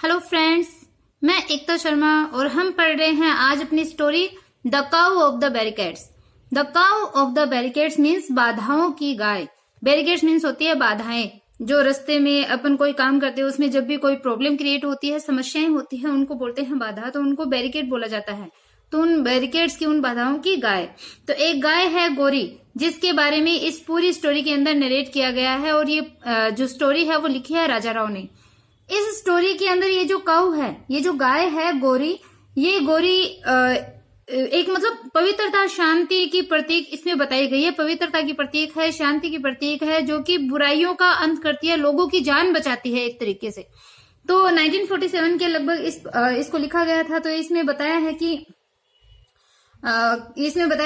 Hello friends, मैं एकता शर्मा और हम पढ़ रहे हैं आज अपनी story the cow of the barricades. The cow of the barricades means बाधाओं की गाय। बैरिकेड्स मीन्स होती है बाधाएं। जो रास्ते में अपन कोई काम करते हैं उसमें जब भी कोई प्रॉब्लम क्रिएट होती है, समस्याएं होती है, उनको बोलते हैं बाधा, तो उनको बैरिकेड बोला जाता है। तो उन बैरिकेड्स की, उन बाधाओं की गाय। तो एक गाय है गोरी, जिसके बारे में इस पूरी स्टोरी के अंदर नरेट किया गया है और ये जो स्टोरी है वो लिखी है राजा राव ने। इस स्टोरी के अंदर ये जो काऊ है, ये जो गाय है गोरी, ये गोरी एक मतलब पवित्रता, शांति की प्रतीक इसमें बताई गई है। पवित्रता की प्रतीक है, शांति की प्रतीक है, जो कि बुराइयों का अंत करती है, लोगों की जान बचाती है एक तरीके से। तो 1947 के लगभग इसको लिखा गया था। तो इसमें बताया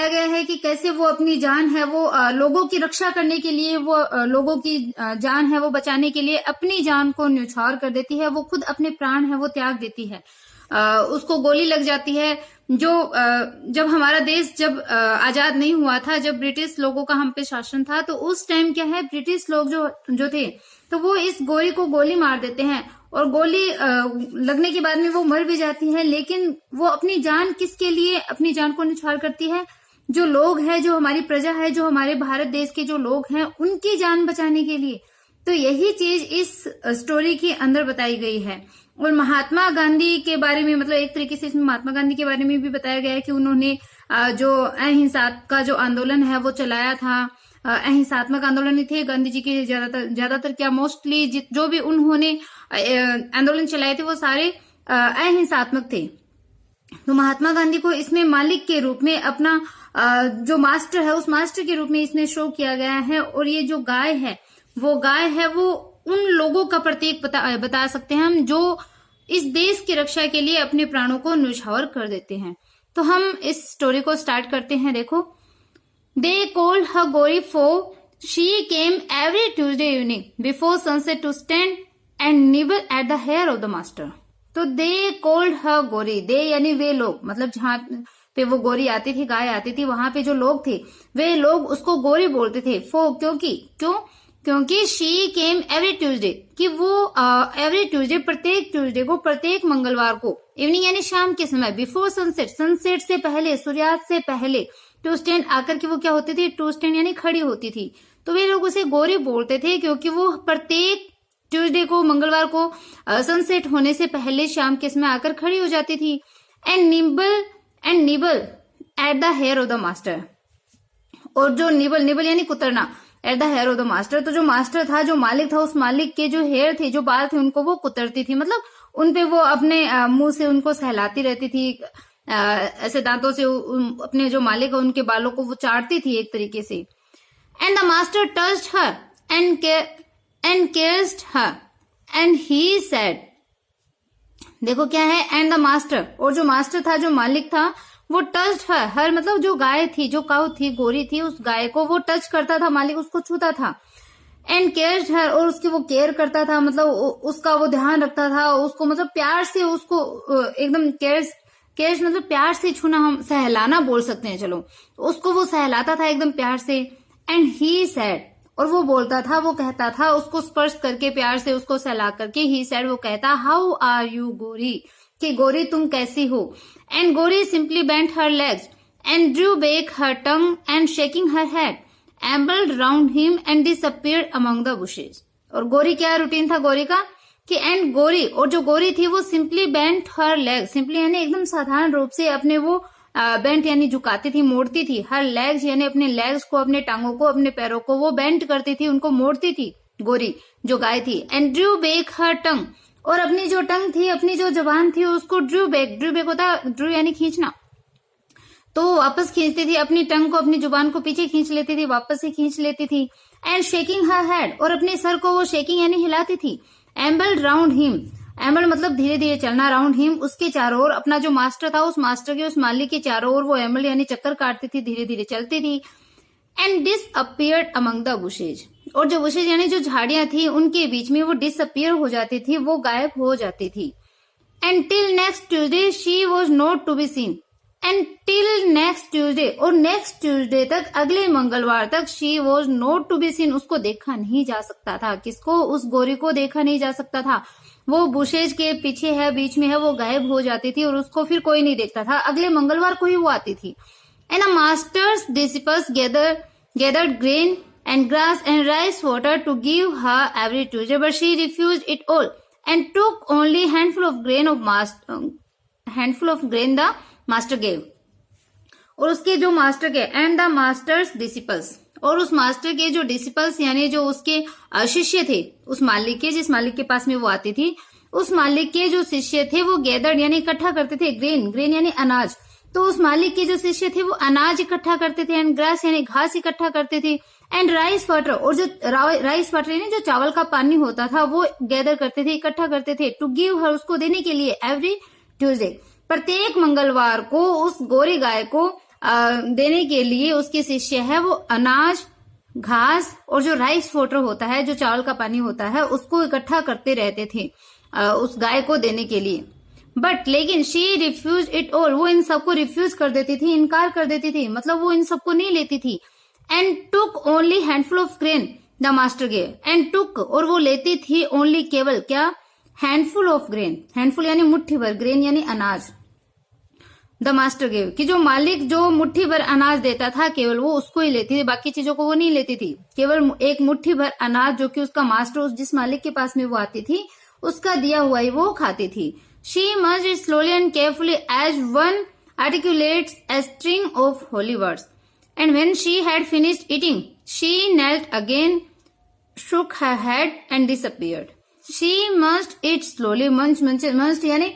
गया है कि कैसे वो अपनी जान है वो लोगों की रक्षा करने के लिए, वो लोगों की जान है वो बचाने के लिए अपनी जान को न्यौछावर कर देती है। वो खुद अपने प्राण है वो त्याग देती है। उसको गोली लग जाती है। जब हमारा देश जब आजाद नहीं हुआ था, जब ब्रिटिश लोगों का हम पे शासन था, तो उस टाइम क्या है, ब्रिटिश लोग जो थे, तो वो इस गोरी को गोली मार देते हैं और गोली लगने के बाद में वो मर भी जाती है। लेकिन वो अपनी जान किसके लिए, अपनी जान को न्यौछावर करती है? जो लोग हैं, जो हमारी प्रजा है, जो हमारे भारत देश के जो लोग हैं, उनकी जान बचाने के लिए। तो यही चीज इस स्टोरी के अंदर बताई गई है। और महात्मा गांधी के बारे में, मतलब एक तरीके से इसमें महात्मा गांधी के बारे में भी बताया गया है कि उन्होंने जो अहिंसा का जो आंदोलन है वो चलाया था। अहिंसात्मक आंदोलन ही थे गांधी जी के, ज्यादातर क्या मोस्टली जो भी उन्होंने आंदोलन चलाए थे वो सारे अहिंसात्मक थे। तो महात्मा गांधी को इसमें मालिक के रूप में, अपना जो मास्टर है उस मास्टर के रूप में इसमें शो किया गया है। और ये जो गाय है वो उन लोगों का प्रतीक बता सकते हैं हम, जो इस देश की रक्षा के लिए अपने प्राणों को न्यौछावर कर देते हैं। तो हम इस स्टोरी को स्टार्ट करते हैं। देखो, दे called her Gauri for she came every Tuesday evening before sunset to stand and nibble at the hair of the master. तो दे कॉल्ड हर गोरी, दे यानी वे लोग, मतलब जहां पे वो गोरी आती थी, गाय आती थी, वहां पे जो लोग थे वे लोग उसको गोरी बोलते थे। क्योंकि शी केम एवरी ट्यूजडे, कि वो एवरी ट्यूजडे, प्रत्येक ट्यूजडे को, प्रत्येक मंगलवार को, इवनिंग यानी शाम के समय, बिफोर सनसेट, सनसेट से पहले, सूर्यास्त से पहले, टू स्टैंड आकर के वो क्या होती थी, टू स्टैंड यानी खड़ी होती थी। तो वे लोग उसे गोरी बोलते थे क्योंकि वो प्रत्येक ट्यूजडे को, मंगलवार को, सनसेट होने से पहले शाम के समय आकर खड़ी हो जाती थी। And nibble at the hair of the master, और जो निबल यानी कुतरना, at the hair of the master, तो जो मास्टर था, जो मालिक था, उस मालिक के जो हेयर थे, जो बाल थे, उनको वो कुतरती थी। मतलब उनपे वो अपने मुंह से उनको सहलाती रहती थी, ऐसे दांतों से अपने जो मालिक है उनके बालों को वो चाटती थी एक तरीके से। And the master touched her and cared her and he said, देखो क्या है, एंड द मास्टर, और जो मास्टर था, जो मालिक था, वो टच्ड हर मतलब जो गाय थी, जो काऊ थी, गोरी थी, उस गाय को वो टच करता था, मालिक उसको छूता था। एंड केयर्ड हर, और उसकी वो केयर करता था, मतलब उसका वो ध्यान रखता था, उसको मतलब प्यार से, उसको एकदम केयर्स मतलब प्यार से छूना, हम सहलाना बोल सकते हैं, चलो, उसको वो सहलाता था एकदम प्यार से। एंड ही सेड, और वो बोलता था, वो कहता था, उसको स्पर्श करके, प्यार से उसको सहला करके, ही सेड, वो कहता, हाउ आर यू गोरी, कि गोरी तुम कैसी हो। And Gauri simply bent her legs and drew back her tongue and shaking her head ambled round him and disappeared among the bushes. और गोरी, क्या रूटीन था गोरी का, कि एंड गोरी, और जो गोरी थी वो simply bent her legs, simply यानी एकदम साधारण रूप से अपने वो बेंट यानी झुकाती थी, मोड़ती थी, हर लेग्स यानी अपने लेग्स को, अपने टांगों को, अपने पैरों को वो बेंट करती थी, उनको मोड़ती थी गोरी, जो गाय थी। एंड ड्रू बैक हर टंग, और अपनी जो टंग थी, अपनी जो जबान थी, उसको ड्रू बैक होता, ड्रू यानी खींचना, तो वापस खींचती थी अपनी टंग को, अपनी जुबान को पीछे खींच लेती थी, वापस से खींच लेती थी। एंड शेकिंग हर हेड, और अपने सर को वो शेकिंग यानी हिलाती थी। एम्बल्ड राउंड हिम, एम्बल्ड मतलब धीरे धीरे चलना, राउंड हिम उसके चारों ओर, अपना जो मास्टर था उस मास्टर के, उस मालिक के चारों ओर वो एम्बल्ड यानी चक्कर काटती थी, धीरे धीरे चलती थी। And disappeared among the bushes, और जो बुशेज यानी जो झाड़ियां थी उनके बीच में वो डिसअपीयर हो जाती थी, वो गायब हो जाती थी। And till next Tuesday she was not to be seen, and till next Tuesday, और नेक्स्ट ट्यूजडे तक, अगले मंगलवार तक, she was not to be seen, उसको देखा नहीं जा सकता था। किसको? उस गोरी को देखा नहीं जा सकता था। वो बुशेज के पीछे है, बीच में है, वो गायब हो जाती थी और उसको फिर कोई नहीं देखता था। अगले मंगलवार को ही वो आती थी। And the masters disciples gathered grain and grass and rice water to give her every Tuesday, but she refused it all and took only handful of grain the master gave. और उसके जो मास्टर के and the masters disciples, और उस master के जो disciples यानी जो उसके शिष्य थे, उस मालिक के, जिस मालिक के पास में वो आती थी, उस मालिक के जो शिष्य थे वो गैदर्ड यानी इकट्ठा करते थे, ग्रेन यानी अनाज। तो उस मालिक के जो शिष्य थे वो अनाज इकट्ठा करते थे, एंड ग्रास यानी घास इकट्ठा करते थे, एंड राइस वाटर, और जो राइस वाटर यानी जो चावल का पानी होता था वो गैदर करते थे, इकट्ठा करते थे, टू गिव हर, उसको देने के लिए, एवरी ट्यूसडे, प्रत्येक मंगलवार को उस गोरी गाय को देने के लिए उसके शिष्य है वो अनाज, घास और जो राइस वाटर होता है, जो चावल का पानी होता है, उसको इकट्ठा करते रहते थे उस गाय को देने के लिए। बट लेकिन शी रिफ्यूज इट ऑल, वो इन सबको रिफ्यूज कर देती थी, इनकार कर देती थी, मतलब वो इन सबको नहीं लेती थी। And took only handful of grain the master gave, and took, और वो लेती थी ओनली, केवल क्या, हैंडफुल ऑफ ग्रेन, हैंडफुल यानी मुट्ठी भर, ग्रेन यानी अनाज, द मास्टर गेव, कि जो मालिक जो मुट्ठी भर अनाज देता था केवल वो उसको ही लेती थी, बाकी चीजों को वो नहीं लेती थी। केवल एक मुट्ठी भर अनाज जो कि उसका मास्टर, उस जिस मालिक के पास में वो आती थी, उसका दिया हुआ ही वो खाती थी। She munched it slowly and carefully as one articulates a string of holy words. And when she had finished eating, she knelt again, shook her head and disappeared. She munched it slowly, munched यानी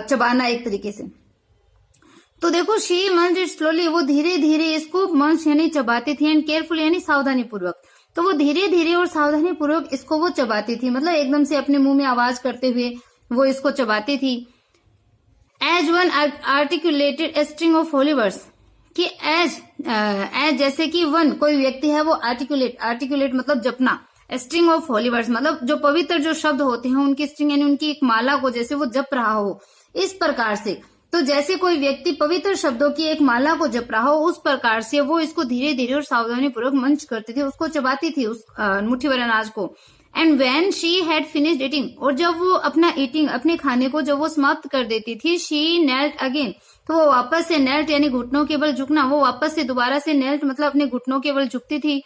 चबाना एक तरीके से। तो देखो she munched it slowly, वो धीरे धीरे इसको munch यानी चबाती थी, एंड केयरफुल यानी सावधानी पूर्वक। तो वो धीरे धीरे और सावधानी पूर्वक इसको वो चबाती थी, मतलब एकदम से अपने मुंह में आवाज करते हुए वो इसको चबाती थी। As one articulated a string of holy words, कि एज जैसे कि वन कोई व्यक्ति है वो आर्टिकुलेट मतलब जपना, स्ट्रिंग ऑफ होली वर्ड्स मतलब जो पवित्र जो शब्द होते हैं उनकी स्ट्रिंग यानी उनकी एक माला को जैसे वो जप रहा हो, इस प्रकार से। तो जैसे कोई व्यक्ति पवित्र शब्दों की एक माला को जप रहा हो, उस प्रकार से वो इसको धीरे धीरे और सावधानी पूर्वक मंच करती थी, उसको चबाती थी, उस मुट्ठी भर अनाज को। And when she had finished eating, और जब वो अपने खाने को जब वो समाप्त कर देती थी, शी नेल्ट अगेन, तो वो वापस से, नेल्ट यानी घुटनों के बल झुकना, वो वापस से दोबारा से नेल्ट मतलब अपने घुटनों के बल झुकती थी।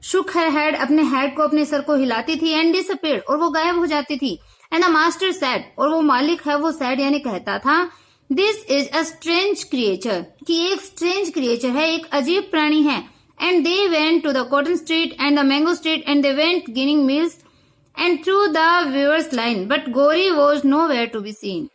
शुक हर हेड, अपने हेड को, अपने सर को हिलाती थी, एंड डिसअपीयर्ड, और वो गायब हो जाती थी। एंड द मास्टर सैड, और वो मालिक है वो सैड यानी कहता था, this is a strange creature, कि एक स्ट्रेंज क्रिएचर है, एक अजीब प्राणी है। And they went to the cotton street and the mango street, and they went gaining meals and through the weaver's line, but Gori was nowhere to be seen.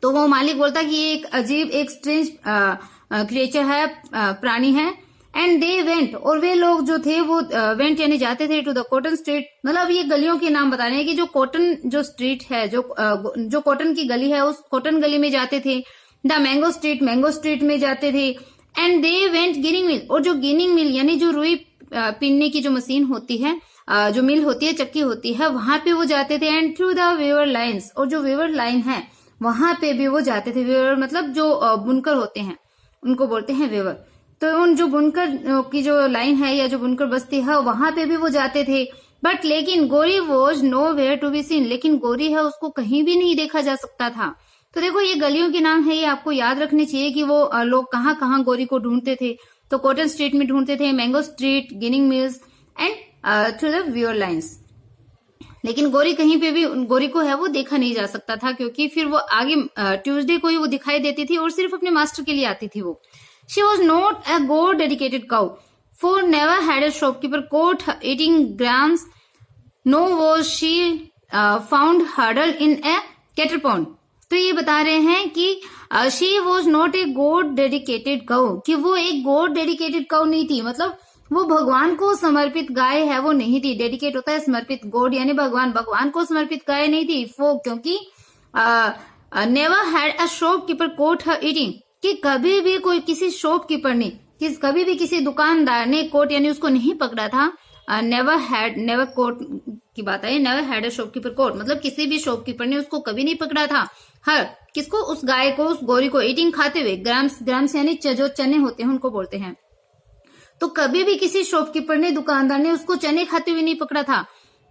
तो वो मालिक बोलता कि ये एक अजीब, एक स्ट्रेंज क्रिएचर है, प्राणी है। एंड दे वेंट, और वे लोग जो थे वो वेंट यानी जाते थे, टू द कॉटन स्ट्रीट, मतलब ये गलियों के नाम बता रहे हैं कि जो कॉटन जो स्ट्रीट है, जो कॉटन की गली है, उस कॉटन गली में जाते थे। द मैंगो स्ट्रीट में जाते थे। एंड दे वेंट गिनिंग मिल, और जो गिनिंग मिल यानी जो रुई पीनने की जो मशीन होती है, जो मिल होती है, चक्की होती है, वहां पे वो जाते थे। And through the weaver lines, और जो वेवर लाइन है वहां पे भी वो जाते थे। वेवर मतलब जो बुनकर होते हैं उनको बोलते हैं वेवर। तो उन जो बुनकर की जो लाइन है या जो बुनकर बस्ती है वहां पे भी वो जाते थे। बट लेकिन Gauri was nowhere to be seen, लेकिन गोरी है उसको कहीं भी नहीं देखा जा सकता था। तो देखो ये गलियों के नाम है, ये आपको याद रखने चाहिए कि वो लोग कहाँ कहाँ गोरी को ढूंढते थे। तो कॉटन स्ट्रीट में ढूंढते थे, mango street, ginning mills and through the viewer lines. लेकिन गोरी कहीं पे भी गोरी को है वो देखा नहीं जा सकता था, क्योंकि फिर वो आगे ट्यूसडे को ही वो दिखाई देती थी और सिर्फ अपने मास्टर के लिए आती थी वो। She was not a God dedicated cow, for never had a shopkeeper caught her eating grams, nor was she found huddled in a cattle pond. तो ये बता रहे हैं कि she was not a god dedicated cow, कि वो एक God dedicated cow नहीं थी, मतलब वो भगवान को समर्पित गाय है वो नहीं थी। डेडिकेट होता है समर्पित, गॉड यानी भगवान, भगवान को समर्पित गाय नहीं थी वो, क्योंकि never had a shopkeeper caught her eating, कि कभी भी कोई किसी शॉपकीपर ने, कभी भी किसी दुकानदार ने कोट यानी उसको नहीं पकड़ा था। नेवर कोट की बात है, never had a shopkeeper coat, मतलब किसी भी शॉपकीपर ने उसको कभी नहीं पकड़ा था। हर किसको, उस गाय को, उस गोरी को, ईटिंग खाते हुए, ग्राम्स यानी जो चने होते हैं उनको बोलते हैं। तो कभी भी किसी शॉपकीपर ने, दुकानदार ने उसको चने खाते हुए नहीं पकड़ा था।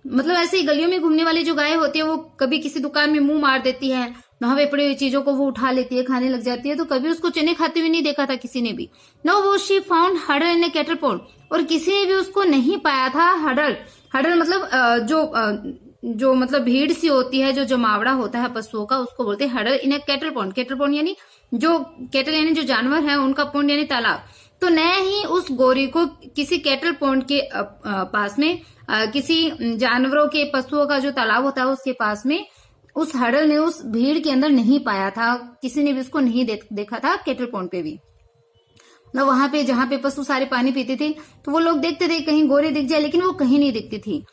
मतलब ऐसे ही गलियों में घूमने वाली जो गाय होती है वो कभी किसी दुकान में मुंह मार देती है, वहां पे पड़ी हुई चीजों को वो उठा लेती है, खाने लग जाती है, तो कभी उसको चने खाते हुए नहीं देखा था किसी ने भी। नो वो she found huddle in a cattle pond, और किसी ने भी उसको नहीं पाया था हडल। हडल मतलब जो मतलब भीड़ सी होती है, जो जमावड़ा होता है पशुओं का, उसको बोलते हैं huddle in a cattle pond. Cattle pond यानी जो कैटल यानी जो जानवर है उनका पॉन्ड यानी तालाब। तो न ही उस गोरी को किसी कैटल पॉन्ड के पास में किसी जानवरों के पशुओं का जो तालाब होता है उसके पास में उस हडल ने उस भीड़ के अंदर नहीं पाया था, किसी ने भी उसको नहीं देखा था कैटल पॉन्ड पे भी। मतलब वहां पे जहां पे पशु सारे पानी पीते थे तो वो लोग देखते थे कहीं गोरी दिख जाए, लेकिन वो कहीं नहीं दिखती थी।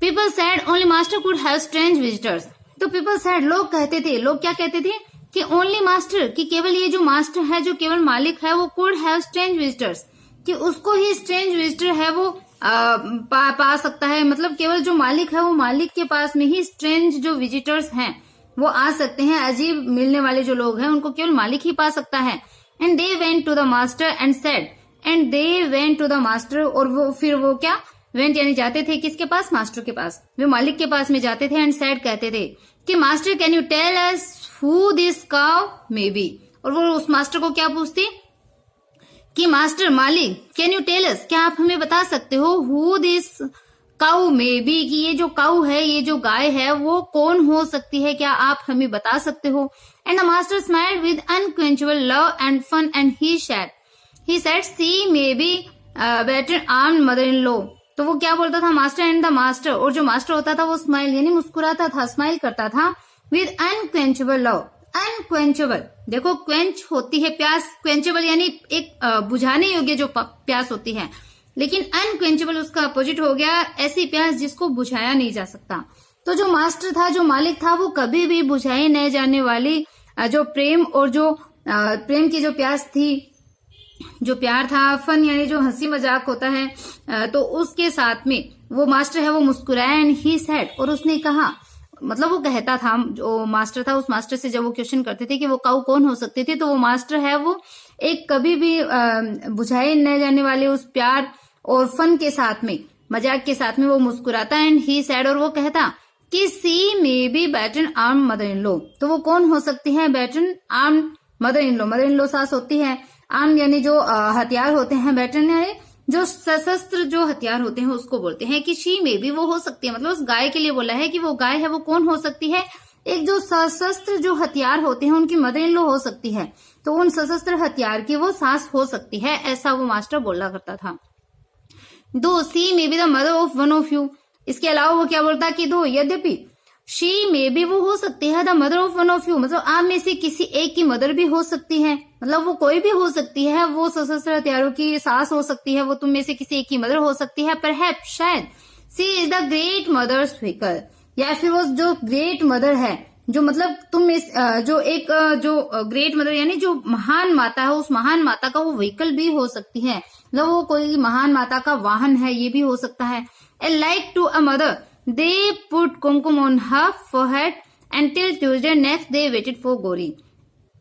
People said only master could have strange visitors. तो पीपल सेड लोग कहते थे, लोग क्या कहते थे कि ओनली मास्टर, कि केवल ये जो मास्टर है, जो केवल मालिक है, वो कुड हैव स्ट्रेंज विजिटर्स, कि उसको ही स्ट्रेंज विजिटर है वो पा सकता है। मतलब केवल जो मालिक है वो मालिक के पास में ही स्ट्रेंज जो विजिटर्स हैं वो आ सकते हैं। अजीब मिलने वाले जो लोग हैं उनको केवल मालिक ही पा सकता है। And they went to the master and said, and they went to the master, और वो फिर वो क्या वेंट यानी जाते थे किसके पास, मास्टर के पास, वे मालिक के पास में जाते थे। एंड सेड कहते थे कि master can you tell us who this cow may be, और वो उस मास्टर को क्या पूछती कि मास्टर मालिक कैन यू टेल अस, क्या आप हमें बता सकते हो, who this cow may B, कि ये जो काउ है, ये जो गाय है वो कौन हो सकती है, क्या आप हमें बता सकते हो। And the master smiled with unquenchable love and fun and he said she may be better armed mother in law. तो वो क्या बोलता था मास्टर एंड द मास्टर, और जो मास्टर होता था वो स्माइल यानी मुस्कुराता था, स्माइल करता था विद अनक्वेंचेबल लव। अनक्वेंचेबल, देखो क्वेंच होती है प्यास, क्वेंचेबल यानी एक बुझाने योग्य जो प्यास होती है, लेकिन अनक्वेंचेबल उसका अपोजिट हो गया ऐसी प्यास जिसको बुझाया नहीं जा सकता। तो जो मास्टर था, जो मालिक था, वो कभी भी बुझाई नहीं जाने वाली जो प्रेम और जो प्रेम की जो प्यास थी, जो प्यार था, फन यानी जो हंसी मजाक होता है, तो उसके साथ में वो मास्टर है वो मुस्कुराया। एंड ही सेड, और उसने कहा, मतलब वो कहता था, जो मास्टर था उस मास्टर से जब वो क्वेश्चन करते थे कि वो काऊ कौन हो सकते थे, तो वो मास्टर है वो एक कभी भी बुझाए न जाने वाले उस प्यार और फन के साथ में, मजाक के साथ में वो मुस्कुराता। एंड ही सेड, और वो कहता कि she may be batten arm mother in law, तो वो कौन हो सकती है, batten arm mother in law. Mother in law सास होती है, आर्म यानी जो हथियार होते हैं, बैटन यानी जो सशस्त्र जो हथियार होते हैं उसको बोलते हैं। कि शी में भी वो हो सकती है, मतलब उस गाय के लिए बोला है कि वो गाय है वो कौन हो सकती है, एक जो सशस्त्र जो हथियार होते हैं उनकी मदर इन लॉ हो सकती है, तो उन सशस्त्र हथियार की वो सास हो सकती है, ऐसा वो मास्टर बोला करता था। Though she may be the mother of one of you, इसके अलावा वो क्या बोलता कि दो यद्यपि शी मे बी वो हो सकती है the mother of one of you, मतलब आप में से किसी एक की मदर भी हो सकती है, मतलब वो कोई भी हो सकती है, वो सशस्त्र हथियारों की सास हो सकती है, वो तुम में से किसी एक की मदर हो सकती है। परहैप्स शायद she is the great mother's vehicle, या फिर वो जो ग्रेट मदर है, जो मतलब तुम में जो एक जो ग्रेट मदर यानी जो महान माता है, उस महान माता का वो व्हीकल भी हो सकती है, मतलब वो कोई महान माता का वाहन है, ये भी हो सकता है। And like to a mother they put kumkum on her forehead until Tuesday next they waited for गोरी।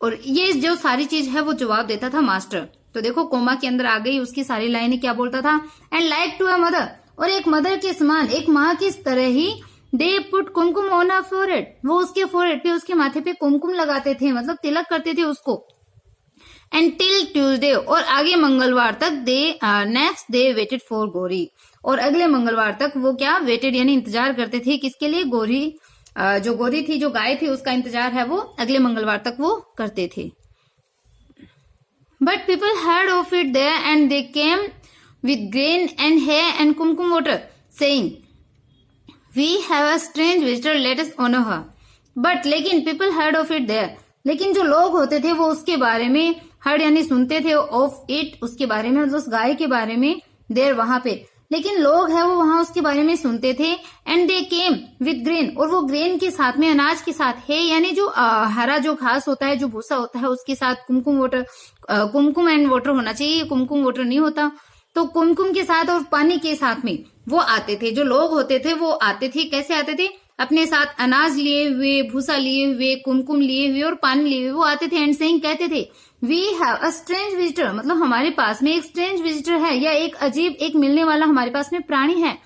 और ये जो सारी चीज है वो जवाब देता था मास्टर। तो देखो कोमा के अंदर आ गई उसकी सारी लाइनें, क्या बोलता था, and like to a mother, और एक मदर के समान, एक माँ की तरह ही, they put kumkum on her forehead, वो उसके फोरहेड पे, उसके माथे पे कुमकुम लगाते थे, मतलब तिलक करते थे उसको। एंड टिल ट्यूजडे, और आगे मंगलवार तक, दे नेक्स्ट डे वेटेड फॉर गोरी, और अगले मंगलवार तक वो क्या वेटेड यानी इंतजार करते थे, किसके लिए, गोरी, जो गोरी थी, जो गाय थी, उसका इंतजार है वो अगले मंगलवार तक वो करते थे। But people heard of it there and they came with grain and hay and kumkum water saying we have a strange visitor let us honour her. But लेकिन people heard of it there, लेकिन जो लोग होते थे वो उसके बारे में, हर्ड यानी सुनते थे, ऑफ इट उसके बारे में, मतलब उस गाय के बारे में, देर वहां पे, लेकिन लोग है वो वहां उसके बारे में सुनते थे। And they came with grain, और वो ग्रेन के साथ में, अनाज के साथ, है यानी जो हरा जो घास होता है, जो भूसा होता है, उसके साथ कुमकुम वाटर, कुमकुम एंड वाटर होना चाहिए, कुमकुम वाटर नहीं होता, तो कुमकुम के साथ और पानी के साथ में वो आते थे, जो लोग होते थे वो आते थे। कैसे आते थे, अपने साथ अनाज लिए हुए, भूसा लिए हुए, कुमकुम लिए हुए और पानी लिए हुए वो आते थे। एंड सेइंग कहते थे we have a strange visitor, मतलब हमारे पास में एक स्ट्रेंज विजिटर है, या एक अजीब, एक मिलने वाला हमारे पास में प्राणी है।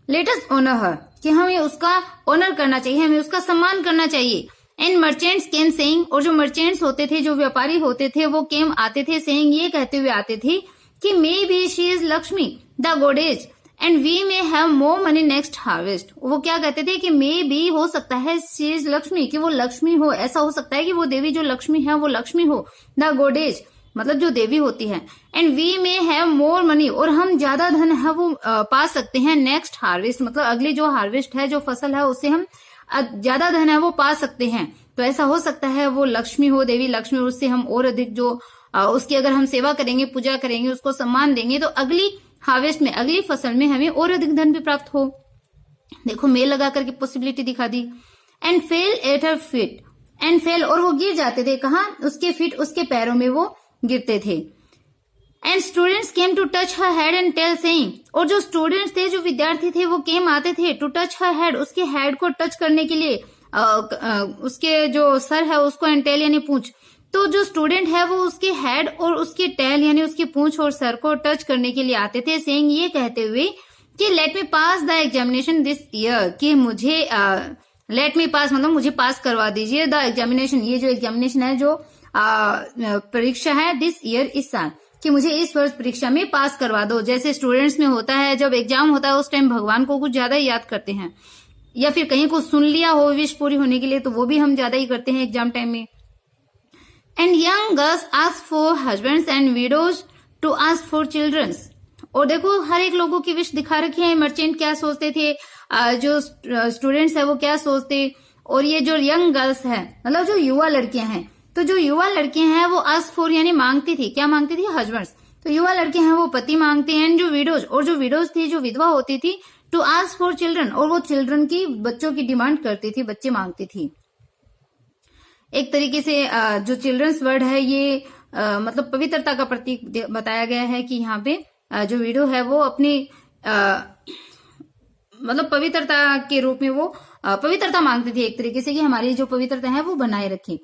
लेट अस ऑनर हर, कि हमें उसका ऑनर करना चाहिए, हमें उसका सम्मान करना चाहिए। एंड मर्चेंट्स केम सेइंग, और जो मर्चेंट्स होते थे, जो व्यापारी होते थे, वो केम आते थे, सेइंग ये कहते हुए आते थे कि maybe she is Lakshmi the goddess and we may have more money next harvest. वो क्या कहते थे कि मे बी हो सकता है शी इज लक्ष्मी, कि वो लक्ष्मी हो, ऐसा हो सकता है कि वो देवी जो लक्ष्मी है वो लक्ष्मी हो, द गॉडेज मतलब जो देवी होती है, and we may have more money, और हम ज्यादा धन है वो पा सकते हैं नेक्स्ट हार्वेस्ट, मतलब अगली जो हार्वेस्ट है, जो फसल है, उससे हम ज्यादा धन है वो पा सकते हैं। तो ऐसा हो सकता है वो लक्ष्मी हो, देवी लक्ष्मी, और उससे हम और अधिक जो उसकी अगर हम सेवा करेंगे, पूजा करेंगे, उसको सम्मान देंगे, तो अगली हार्वेस्ट में, अगली फसल में हमें और अधिक धन भी प्राप्त हो। देखो मेल लगा करके पॉसिबिलिटी दिखा दी। And fell at her feet, and fell, और वो गिर जाते थे, कहा? उसके फीट, उसके पैरों में वो गिरते थे। And students came to touch her head and tail saying, और जो स्टूडेंट्स थे, जो विद्यार्थी थे, वो केम आते थे टू टच हर हेड, उसके हेड को टच करने के लिए, उसके जो सर है उसको, एंड टेल यानी पूंछ। तो जो स्टूडेंट है वो उसके हेड और उसके टेल यानी उसकी पूंछ और सर को टच करने के लिए आते थे, सेइंग ये कहते हुए कि let me pass the examination this year, कि मुझे लेट मी पास मतलब मुझे पास करवा दीजिए, द एग्जामिनेशन, ये जो एग्जामिनेशन है, जो परीक्षा है, दिस ईयर, इस साल, कि मुझे इस वर्ष परीक्षा में पास करवा दो। जैसे स्टूडेंट्स में होता है, जब एग्जाम होता है उस टाइम भगवान को कुछ ज्यादा याद करते हैं, या फिर कहीं को सुन लिया हो विश पूरी होने के लिए, तो वो भी हम ज्यादा ही करते हैं एग्जाम टाइम में। And young girls ask for husbands and widows to ask for childrens, और देखो हर एक लोगों की विश दिखा रखी है। मर्चेंट क्या सोचते थे, जो स्टूडेंट्स है वो क्या सोचते, और ये जो यंग गर्ल्स है मतलब जो युवा लड़कियां हैं, तो जो युवा लड़कियां हैं वो आस्क फॉर यानी मांगती थी, क्या मांगती थी? हस्बैंड्स। तो युवा लड़कियां हैं वो पति मांगते हैं। जो विडोज, और जो विडोज थी, जो विधवा होती थी, टू आस्क फॉर चिल्ड्रन, और वो चिल्ड्रन की, बच्चों की डिमांड करती थी, बच्चे मांगती थी। एक तरीके से जो चिल्ड्रंस वर्ड है ये मतलब पवित्रता का प्रतीक बताया गया है, कि यहाँ पे जो विडो है वो अपनी मतलब पवित्रता के रूप में वो पवित्रता मांगती थी एक तरीके से, कि हमारी जो पवित्रता है वो बनाए रखें।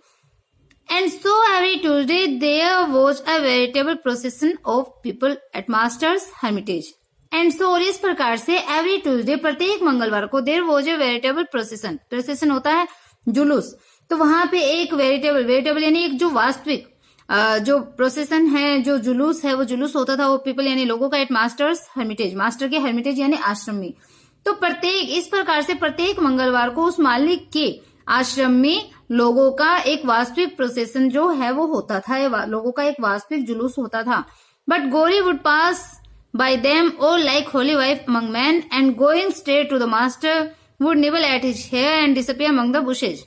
And so every Tuesday there was a veritable procession of people at master's hermitage. And so, और इस प्रकार से एवरी ट्यूजडे, प्रत्येक मंगलवार को, there was a veritable procession, procession होता है जुलूस, तो वहां पे एक वेरिटेबल यानी एक जो वास्तविक जो प्रोसेशन है, जो जुलूस है, वो जुलूस होता था, वो पीपल यानी लोगों का, एट मास्टर्स हर्मिटेज, मास्टर के हर्मिटेज यानी आश्रम में। तो प्रत्येक, इस प्रकार से प्रत्येक मंगलवार को उस मालिक के आश्रम में लोगों का एक वास्तविक प्रोसेशन जो है वो होता था, लोगों का एक वास्तविक जुलूस होता था। But Gauri would pass by them और like holy wife among man, and going straight to the master would nibble at his hair and disappear among the bushes.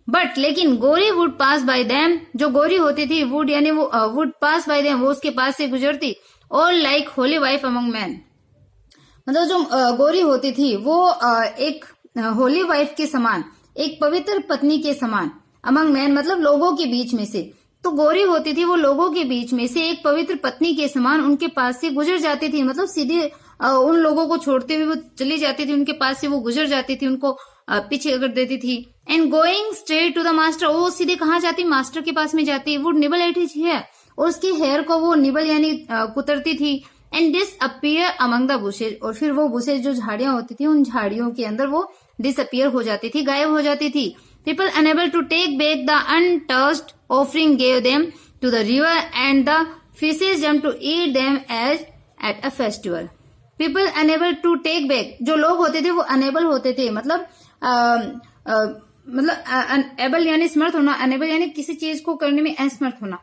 But लेकिन Gauri would pass by them, जो गौरी होती थी, would यानी वो would pass by them, वो उसके पास से गुजरती, और like holy wife among man, मतलब जो गौरी होती थी वो एक होली वाइफ के समान, एक पवित्र पत्नी के समान, अमंग मैन मतलब लोगों के बीच में से, तो गौरी होती थी वो लोगों के बीच में से एक पवित्र पत्नी के समान उनके पास से गुजर जाती थी, मतलब सीधे उन लोगों को छोड़ते हुए वो चली जाती थी, उनके पास से वो गुजर जाती थी, उनको पीछे कर देती थी। And going straight to the master, वो सीधे कहाँ जाती? मास्टर के पास में जाती। Would nibble at his hair, और उसके हेयर को वो निबल यानी कुतरती थी। And disappear among the bushes, और फिर वो बुशेज जो झाड़ियां होती थी, उन झाड़ियों के अंदर वो डिसअपियर हो जाती थी, गायब हो जाती थी। People unable to take back the untouched offering gave them to the river and the fishes jump to eat them as at a festival. People unable to take back, जो लोग होते थे वो अनेबल होते थे, मतलब एबल यानी समर्थ होना, अनेबल यानी किसी चीज को करने में असमर्थ होना।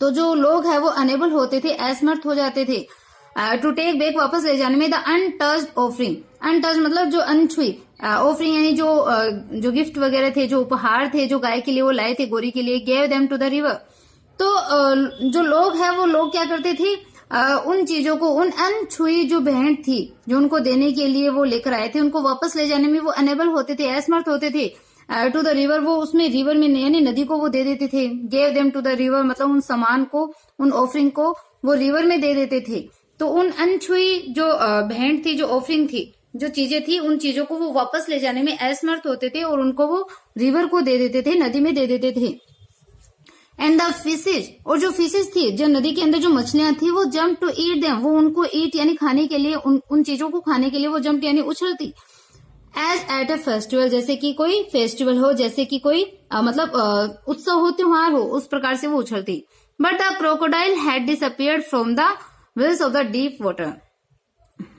तो जो लोग है वो अनेबल होते थे, असमर्थ हो जाते थे। टू टेक बैक, वापस ले जाने में, द अनटच्ड ऑफरिंग, अनटच्ड मतलब जो अनछुई, ऑफरिंग यानी जो गिफ्ट वगैरह थे, जो उपहार थे, जो गाय के लिए वो लाए थे, गौरी के लिए, gave them to the river. तो जो लोग है वो लोग क्या करते थे, उन चीजों को, उन अनछुई जो भेंट थी जो उनको देने के लिए वो लेकर आए थे, उनको वापस ले जाने में वो अनेबल होते थे, असमर्थ होते थे। टू द रिवर, वो उसमें रिवर में यानी नदी को वो दे देते थे। Gave them to the river मतलब उन सामान को, उन ऑफरिंग को वो रिवर में दे देते थे। तो उन अनछुई जो भेंट थी, जो ऑफरिंग थी, जो चीजें थी, उन चीजों को वो वापस ले जाने में असमर्थ होते थे और उनको वो रिवर को दे देते थे, नदी में दे देते थे। एंड द फिशेज, और जो फिशेज थी, जो नदी के अंदर जो मछलियां थी, वो जम्प टू ईट देम, वो उनको ईट यानी खाने के लिए, उन चीजों को खाने के लिए वो जम्प यानी उछलती। एज एट अ फेस्टिवल, जैसे कि कोई फेस्टिवल हो, जैसे कि कोई उत्सव हो, त्योहार हो, उस प्रकार से वो उछलती। But the crocodile had disappeared from the wells of the deep water.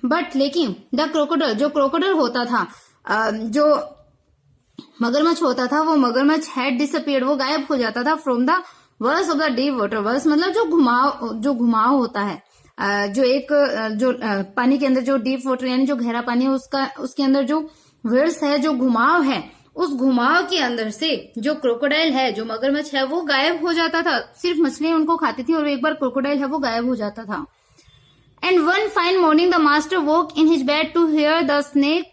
But लेकिन द क्रोकोडाइल, जो क्रोकोडाइल होता था, जो मगरमच्छ होता था, वो मगरमच्छ हैड डिसअपियर्ड, वो गायब हो जाता था from the whirls of the deep water. Whirls मतलब जो घुमाव होता है, जो पानी के अंदर जो डीप वाटर यानी जो गहरा पानी है, उसके अंदर जो वर्स है, जो घुमाव है, उस घुमाव के अंदर से जो क्रोकोडाइल है, जो मगरमच्छ है, वो गायब हो जाता था। सिर्फ मछलियां उनको खाती थी और एक बार क्रोकोडाइल है वो गायब हो जाता था। And one fine morning the master woke in his bed to hear the snake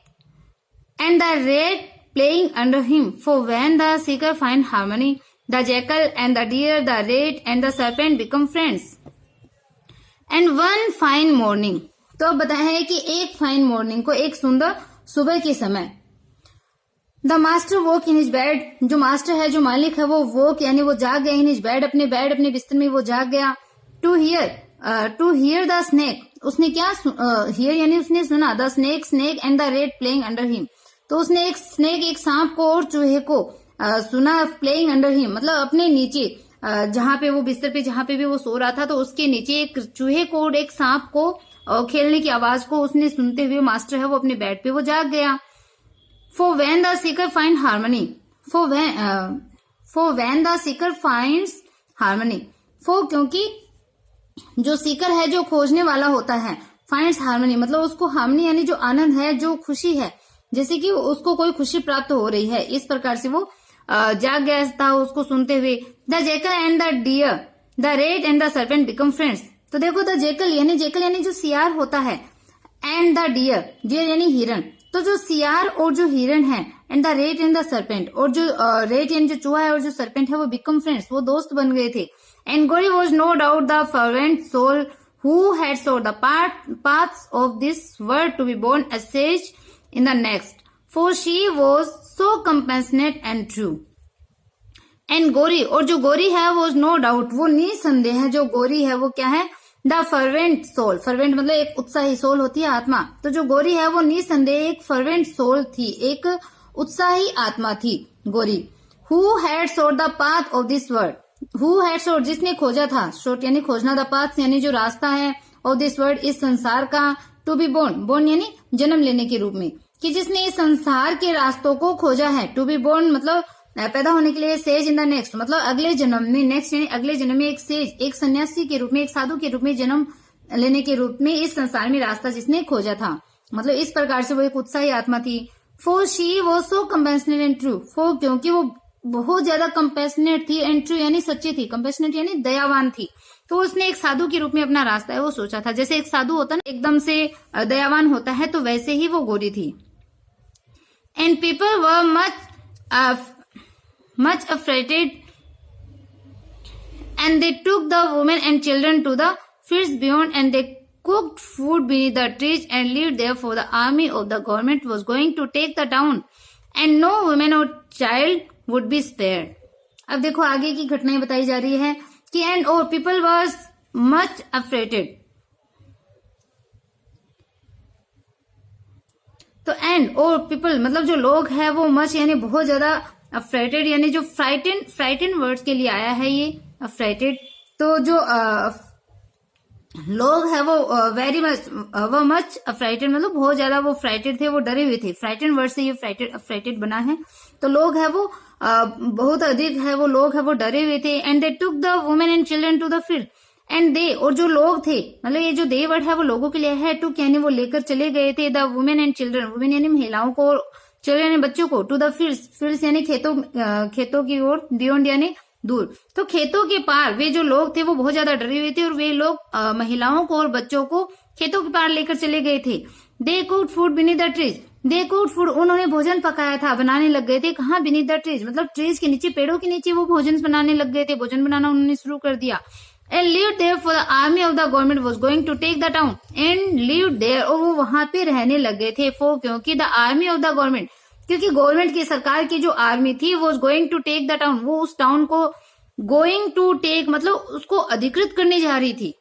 and the rat playing under him, for when the seeker find harmony, the jackal and the deer, the rat and the serpent become friends. And one fine morning, तो अब बताया है कि एक fine morning को, एक सुंदर सुबह के समय, the master woke in his bed, जो मास्टर है, जो मालिक है, वो वोक यानी वो जाग गया, इन हिज बेड, अपने बिस्तर में वो जाग गया। टू हियर द स्नेक, उसने क्या हियर यानी उसने सुना, the snake and the rate playing under him, तो उसने एक स्नेक, एक सांप को और चूहे को सुना, प्लेइंग अंडर हिम मतलब अपने नीचे, जहां पे वो बिस्तर पे, जहां पे भी वो सो रहा था, तो उसके नीचे एक चूहे को और एक सांप को खेलने की आवाज को उसने सुनते हुए मास्टर है वो अपने बेड पे वो जाग गया। For when the seeker find harmony, for when the seeker finds harmony, for क्योंकि जो सीकर है, जो खोजने वाला होता है, फाइंड्स हार्मनी मतलब उसको हार्मनी यानी जो आनंद है, जो खुशी है, जैसे कि उसको कोई खुशी प्राप्त हो रही है, इस प्रकार से वो जाग गया था उसको सुनते हुए। The jackal and the deer, the rat and the serpent become friends, तो देखो द जेकल यानी जो सियार होता है, एंड द डियर यानी हिरण, तो जो सियार और जो हिरण है, and the rat and the serpent, और जो रेट यानी जो चूहा है और जो सर्पेंट है वो बिकम फ्रेंड्स, वो दोस्त बन गए थे। And Gauri was no doubt the fervent soul who had sowed the paths of this world to be born a sage in the next, for she was so compassionate and true. And गोरी, और जो गोरी है was no doubt, वो निसंदेह है, जो गोरी है वो क्या है, the fervent soul, fervent मतलब एक उत्साही सोल होती है, आत्मा, तो जो गोरी है वो निसंदेह एक fervent सोल थी, एक उत्साही आत्मा थी गोरी। Who had sought the path of this world, who had sought जिसने खोजा था, sought यानी खोजना, the path यानी जो रास्ता है, of this world इस संसार का, टू बी बोर्न यानी जन्म लेने के रूप में, कि जिसने इस संसार के रास्तों को खोजा है। टू बी बोर्न मतलब पैदा होने के लिए, सेज इन द नेक्स्ट मतलब अगले जन्म में, नेक्स्ट यानी अगले जन्म में एक सेज, एक सन्यासी के रूप में, एक साधु के रूप में जन्म लेने के रूप में इस संसार में रास्ता जिसने खोजा था, मतलब इस प्रकार से वो एक उत्साही आत्मा थी। For she was so compassionate and true, for क्योंकि वो बहुत ज्यादा कंपैशनेट थी, एंड ट्रू यानी सच्ची थी, कंपैशनेट यानी दयावान थी, तो उसने एक साधु के रूप में अपना रास्ता है वो सोचा था। जैसे एक साधु होता है ना, एकदम से दयावान होता है, तो वैसे ही वो गोरी थी। And people were much affrighted and they took the women and children to the fields beyond and they cooked food beneath the trees and lived there, for the army of the government was going to take the town and no woman or child would be spared. अब देखो आगे की घटनाएं बताई जा रही है कि एंड और पीपल वाज मच अफ्रेटेड, तो एंड और पीपल मतलब जो लोग हैं वो मच यानी बहुत ज्यादा, अफ्रेटेड यानी जो फ्राइटेन वर्ड्स के लिए आया है ये अफ्रेटेड, तो जो लोग है वो वेरी मच, वो मच अफ्राइटेड मतलब बहुत ज्यादा वो फ्राइटेड थे, वो डरे हुए थे, फ्राइटेड वर्ड से ये अफ्राइटेड बना है, तो लोग है वो बहुत अधिक है वो लोग है वो डरे हुए थे। And they took the women and children to the field, and they और जो लोग थे मतलब ये जो दे वर्ड है वो लोगों के लिए है, टुक यानी वो लेकर चले गए थे, the women and children, women यानी महिलाओं को, चिल्ड्रन यानी बच्चों को, टू द फील्ड्स यानी खेतों की ओर, बियॉन्ड यानी दूर, तो खेतों के पार वे जो लोग थे वो बहुत ज्यादा डरे हुए थे और वे लोग महिलाओं को और बच्चों को खेतों के पार लेकर चले गए थे। They cooked food beneath the trees, they cooked food उन्होंने भोजन पकाया था, बनाने लग गए थे, कहाँ बीनीथ द ट्रीज मतलब ट्रीज के नीचे, पेड़ों के नीचे वो भोजन बनाने लग गए थे, भोजन बनाना उन्होंने शुरू कर दिया। And lived there for the army of the government was going to take the town, and lived there और वो वहां पे रहने लग गए थे, फॉर क्योंकि the army of the government क्योंकि गवर्नमेंट की सरकार की जो आर्मी थी वो going to take the town, वो उस टाउन को गोइंग टू टेक मतलब उसको अधिकृत करने जा रही थी।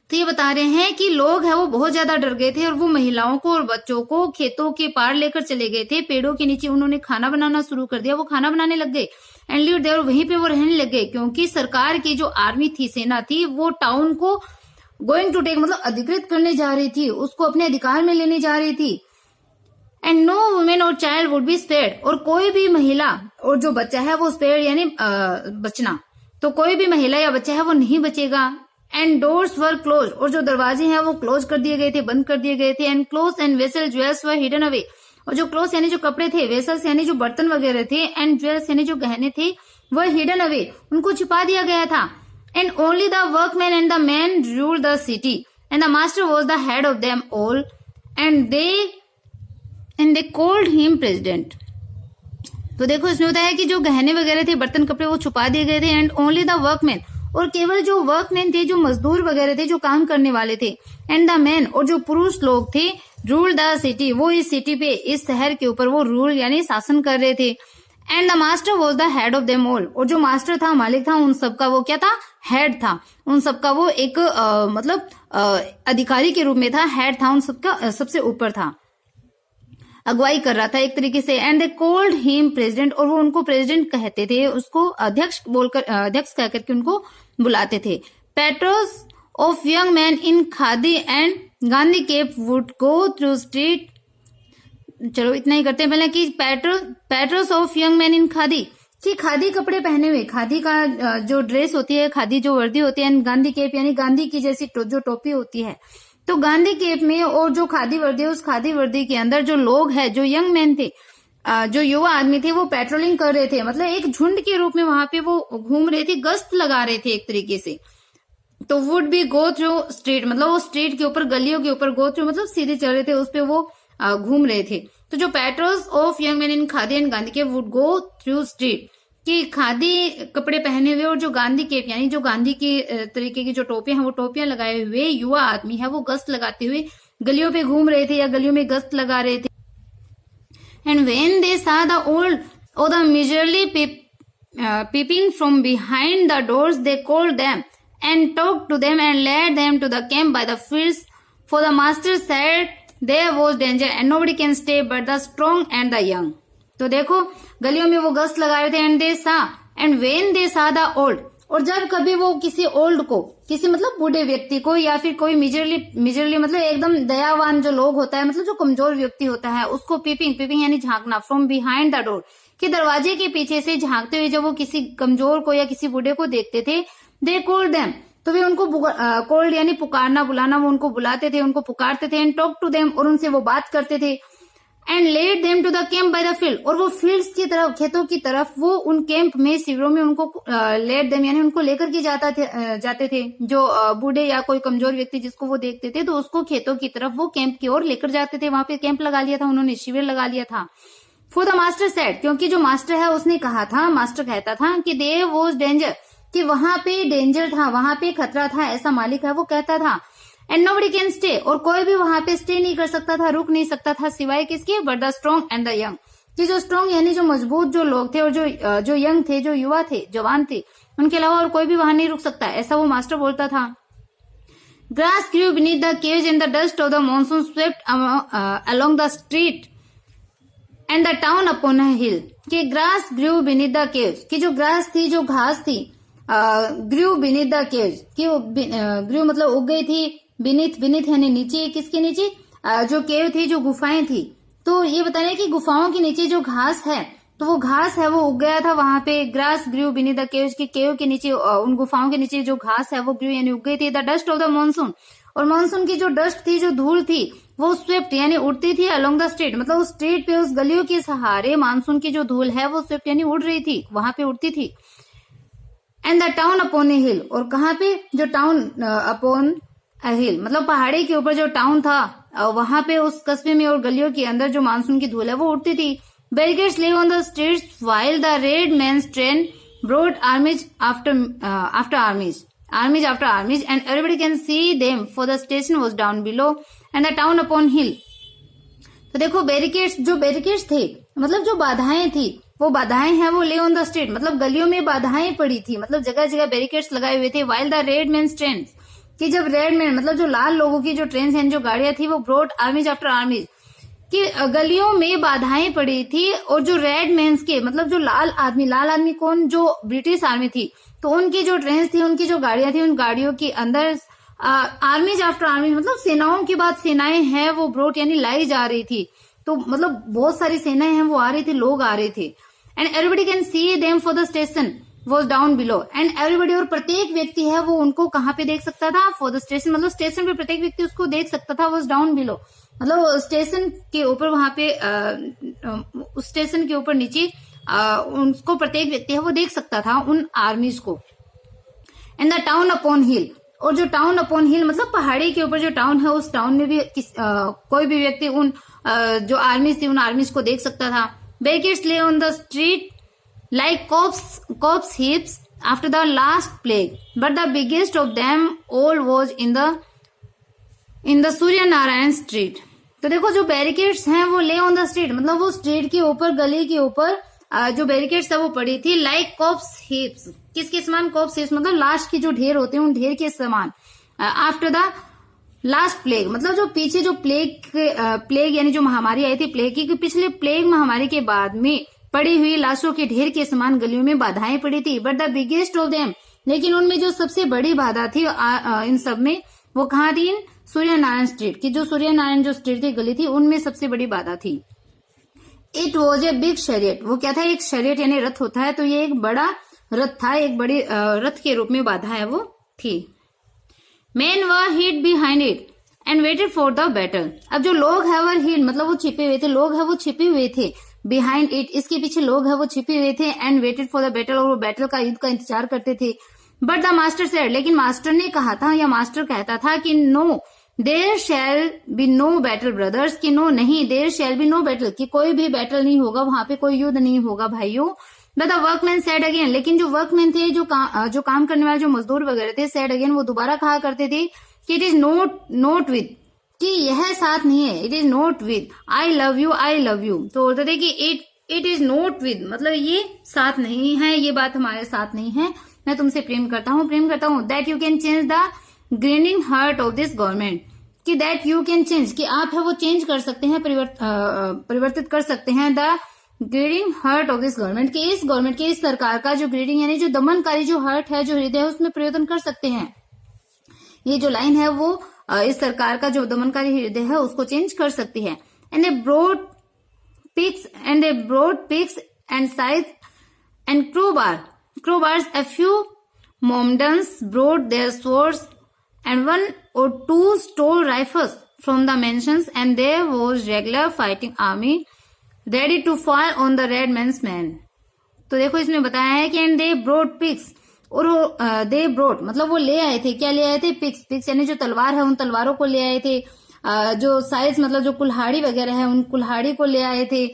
तो ये बता रहे हैं कि लोग हैं वो बहुत ज्यादा डर गए थे और वो महिलाओं को और बच्चों को खेतों के पार लेकर चले गए थे। पेड़ों के नीचे उन्होंने खाना बनाना शुरू कर दिया, वो खाना बनाने लग गए एंड लिव देयर, वहीं पे वो रहने लग गए, क्योंकि सरकार की जो आर्मी थी, सेना थी, वो टाउन को गोइंग टू टेक मतलब अधिकृत करने जा रही थी, उसको अपने अधिकार में लेने जा रही थी। एंड नो वुमेन और चाइल्ड वुड बी स्पेयर्ड, और कोई भी महिला और जो बच्चा है वो स्पेयर्ड यानी बचना, तो कोई भी महिला या बच्चा है वो नहीं बचेगा। एंड डोर्स वर क्लोज, और जो दरवाजे हैं वो क्लोज कर दिए गए थे, बंद कर दिए गए थे। And cloth and vessel jewels were hidden away, और जो क्लोथ यानी जो कपड़े थे, वेसल्स यानी जो बर्तन वगैरह थे, एंड ज्वेल्स यानी जो गहने थे, वह हिडन अवे उनको छिपा दिया गया था। And only the workman and the man rule the city and the master was the head of them all and they called him president. तो देखो इसमें बताया कि जो गहने वगैरह थे, बर्तन कपड़े, वो छुपा दिए गए थे। एंड ओनली द वर्कमैन, और केवल जो वर्कमैन थे, जो मजदूर वगैरह थे, जो काम करने वाले थे, एंड द मैन, और जो पुरुष लोग थे, रूल द सिटी, वो इस सिटी पे, इस शहर के ऊपर वो रूल यानी शासन कर रहे थे। And the master was the head of them all, और जो मास्टर था, मालिक था, उन सबका वो क्या था, हेड था, उन सबका वो एक मतलब अधिकारी के रूप में था, हेड था, उन सबका सबसे ऊपर था, अगुवाई कर रहा था एक तरीके से। And they called him president, और वो उनको प्रेसिडेंट कहते थे, उसको अध्यक्ष बोलकर, अध्यक्ष कहकर के उनको बुलाते थे। Patrols of young man in khadi and Gandhi cap would go through street, चलो इतना ही करते हैं पहले कि patrols of young man in khadi, कि खादी कपड़े पहने हुए, खादी का जो ड्रेस होती है, खादी जो वर्दी होती है, एंड गांधी केप यानी गांधी की जैसी जो टोपी होती है, तो गांधी केप में और जो खादी वर्दी है, उस खादी वर्दी के अंदर जो लोग हैं, जो यंग मैन थे, जो युवा आदमी थे, वो पेट्रोलिंग कर रहे थे, मतलब एक झुंड के रूप में वहां पे वो घूम रहे थे, गश्त लगा रहे थे एक तरीके से। तो would be go through street, मतलब वो स्ट्रीट के ऊपर, गलियों के ऊपर, गो थ्रू मतलब सीधे चल रहे थे, उस पे वो घूम रहे थे। तो जो patrols of young man in khadi and Gandhi cap would go through street, कि खादी कपड़े पहने हुए और जो गांधी केप यानी जो गांधी की तरीके की जो टोपियां हैं, वो टोपियां लगाए हुए युवा आदमी है, वो गश्त लगाते हुए गलियों पे घूम रहे थे या गलियों में गश्त लगा रहे थे। एंड व्हेन दे सा द ओल्ड और the मिजरली peeping from behind the doors, they called them and talked to them and led them to the camp by the fields, for the master said there was danger and nobody can stay but the strong and the young. तो देखो गलियों में वो गश्त लगा रहे थे। And दे सा, एंड व्हेन दे सा द ओल्ड, और जब कभी वो किसी ओल्ड को, किसी मतलब बूढ़े व्यक्ति को, या फिर कोई मिजरली मतलब एकदम दयावान जो लोग होता है, मतलब जो कमजोर व्यक्ति होता है, उसको पीपिंग यानी झांकना, फ्रॉम बिहाइंड द डोर, कि दरवाजे के पीछे से झांकते हुए जब वो किसी कमजोर को या किसी बूढ़े को देखते थे, दे कॉल्ड देम, तो वे उनको कॉल्ड यानी पुकारना, बुलाना, वो उनको बुलाते थे, उनको पुकारते थे। एंड टॉक टू देम, और उनसे वो बात करते थे। And led them to the camp by the field, और वो फील्ड्स की तरफ, खेतों की तरफ, वो उन कैंप में, शिविरों में उनको लेड देम यानी उनको लेकर के जाते थे। जो बूढ़े या कोई कमजोर व्यक्ति जिसको वो देखते थे, तो उसको खेतों की तरफ वो कैंप की ओर लेकर जाते थे। वहां पे कैंप लगा लिया था उन्होंने, शिविर लगा लिया था। फॉर द मास्टर सेड, क्योंकि जो मास्टर है उसने कहा था, मास्टर कहता था कि देयर वाज डेंजर, कि वहां पे डेंजर था, वहां पे खतरा था, ऐसा मालिक है वो कहता था। एंड नोबडी कैन स्टे, और कोई भी वहां पे स्टे नहीं कर सकता था, रुक नहीं सकता था, सिवाय किसके, but the strong and the young, कि जो स्ट्रॉन्ग यानी जो मजबूत जो लोग थे, और जो यंग थे, जो युवा थे, जवान थे, उनके अलावा और कोई भी वहां नहीं रुक सकता, ऐसा वो मास्टर बोलता था। Grass grew beneath the caves and the dust of the monsoon swept along the street and the town upon a hill, कि grass grew beneath the caves, कि जो ग्रास थी, जो घास थी, ग्रू बीनीथ द केव्स, कि ग्रू मतलब उग गई थी, बीनीथ यानी नीचे, किसके नीचे, जो केव थी, जो गुफाएं थी। तो ये बता रहे कि गुफाओं के नीचे जो घास है, तो वो घास है वो उग गया था वहां पे। Grass grew beneath the caves, की केव के नीचे, उन गुफाओं के नीचे जो घास है वो ग्रू यानी उग गई थी। The dust of the monsoon, और मॉनसून की जो डस्ट थी, जो धूल थी, वो स्वेप्ट यानी उड़ती थी अलोंग द स्ट्रीट, मतलब उस स्ट्रीट पे, उस गलियों के सहारे मानसून की जो धूल है वो स्वेप्ट यानी उड़ रही थी, वहां पे उड़ती थी। एंड द टाउन अपॉन ए हिल, और कहाँ पे, जो टाउन अपॉन अ हिल, मतलब पहाड़ी के ऊपर जो टाउन था, वहां पे उस कस्बे में और गलियों के अंदर जो मानसून की धूल है वो उड़ती थी। Barricades live on the streets while the red man's train brought armies after armies and everybody can see them, for the station was down below and the town upon hill. तो देखो barricades, जो barricades थे, मतलब जो बाधाएं थी, वो बाधाएं हैं वो ले ऑन द स्ट्रीट, मतलब गलियों में बाधाएं पड़ी थी, मतलब जगह जगह बैरिकेड्स लगाए हुए थे। While the red man train, कि जब रेड मैन मतलब जो लाल लोगों की जो ट्रेन हैं, जो गाड़ियां थी, वो ब्रॉड आर्मीज आफ्टर आर्मीज, कि गलियों में बाधाएं पड़ी थी। और जो रेड मैन्स के मतलब जो लाल आदमी कौन, जो ब्रिटिश आर्मी थी, तो उनकी जो ट्रेन थी, उनकी जो गाड़ियां थी, उन गाड़ियों के अंदर आर्मीज आफ्टर आर्मी मतलब सेनाओं के बाद सेनाएं हैं वो ब्रोट यानी लाई जा रही थी। तो मतलब बहुत सारी सेनाएं हैं वो आ रही थी, लोग आ रहे थे। And everybody can see them for the station was down below, and everybody, और प्रत्येक व्यक्ति है वो उनको कहाँ पे देख सकता था, फॉर द स्टेशन, मतलब स्टेशन पे प्रत्येक व्यक्ति उसको देख सकता था। वॉज डाउन बिलो मतलब स्टेशन के ऊपर, वहां पे उस स्टेशन के ऊपर नीचे उसको प्रत्येक व्यक्ति है वो देख सकता था उन आर्मीज को। एंड द टाउन अपॉन हिल, और जो टाउन अपॉन हिल मतलब पहाड़ी के ऊपर जो टाउन है, उस टाउन में भी कोई भी व्यक्ति उन जो आर्मीज थी उन आर्मीज को देख सकता था। Barricades lay on the street like corpse heaps after the last plague, but the biggest of them all was in the Surya Narayan street. तो देखो जो बैरिकेड्स हैं वो ले ऑन द स्ट्रीट, मतलब वो स्ट्रीट के ऊपर, गली के ऊपर जो बैरिकेड्स है वो पड़ी थी। लाइक कॉप्स हीप्स, किसके समान, कॉप्स हीप्स मतलब लाश के जो ढेर होते हैं उन ढेर के समान। आफ्टर द लास्ट प्लेग मतलब जो पीछे जो प्लेग यानी जो महामारी आई थी प्लेग की, पिछले प्लेग महामारी के बाद में पड़ी हुई लाशों के ढेर के समान गलियों में बाधाएं पड़ी थी। But the biggest of them, लेकिन उनमें जो सबसे बड़ी बाधा थी इन सब में, वो कहाँ थी, इन सूर्य नारायण स्ट्रीट की, जो सूर्य नारायण जो स्ट्रीट थी, गली थी, उनमें सबसे बड़ी बाधा थी। इट वॉज ए बिग शरीयत, वो क्या था, एक शरीयत यानी रथ होता है, तो ये एक बड़ा रथ था, एक बड़ी रथ के रूप में बाधा है वो थी। Men were hid behind it and waited for the battle, अब जो लोग है वर हिड मतलब वो छिपे हुए थे, लोग है वो छिपे हुए थे, बिहाइंड इट इसके पीछे लोग है वो छिपे हुए थे, and waited for the battle और वो बैटल का, युद्ध का इंतजार करते थे। बट द मास्टर सेड, लेकिन मास्टर ने कहा था या मास्टर कहता था कि no there shall be no battle brothers, कि नो नहीं, there shall be no battle, कि कोई भी बैटल नहीं होगा, वहां पे कोई युद्ध नहीं होगा भाइयों। But the workman said again, लेकिन जो वर्कमैन थे, जो काम करने वाले जो मजदूर वगैरह थे, सेड अगेन वो दोबारा कहा करते थे कि इट इज नोट विद, कि यह साथ नहीं है, it is note with I love you, तो बोलते थे कि इट इज नोट विद मतलब ये साथ नहीं है, ये बात हमारे साथ नहीं है, मैं तुमसे प्रेम करता हूँ। That you can change the grinning heart of this government, कि दैट यू कैन चेंज, कि आप है वो चेंज कर सकते हैं, परिवर्तित कर सकते हैं the grading heart of this government, कि इस गवर्नमेंट के, इस सरकार का जो ग्रीडिंग यानी जो दमनकारी जो हार्ट है, जो हृदय है, उसमें परिवर्तन कर सकते हैं। ये जो लाइन है वो इस सरकार का जो दमनकारी हृदय है उसको चेंज कर सकती है। And a broad picks and साइज and crowbars, a few Mohammedans brought their swords and 1 or 2 stole rifles from the mansions, and there was regular fighting army ready to fire on the red man's men। तो देखो इसमें बताया है कि and they brought pigs, और they brought मतलब वो ले आए थे, क्या ले आए थे, पिक्स यानी जो तलवार है उन तलवारों को ले आए थे, जो साइज मतलब जो कुल्हाड़ी वगैरह है उन कुल्हाड़ी को ले आए थे,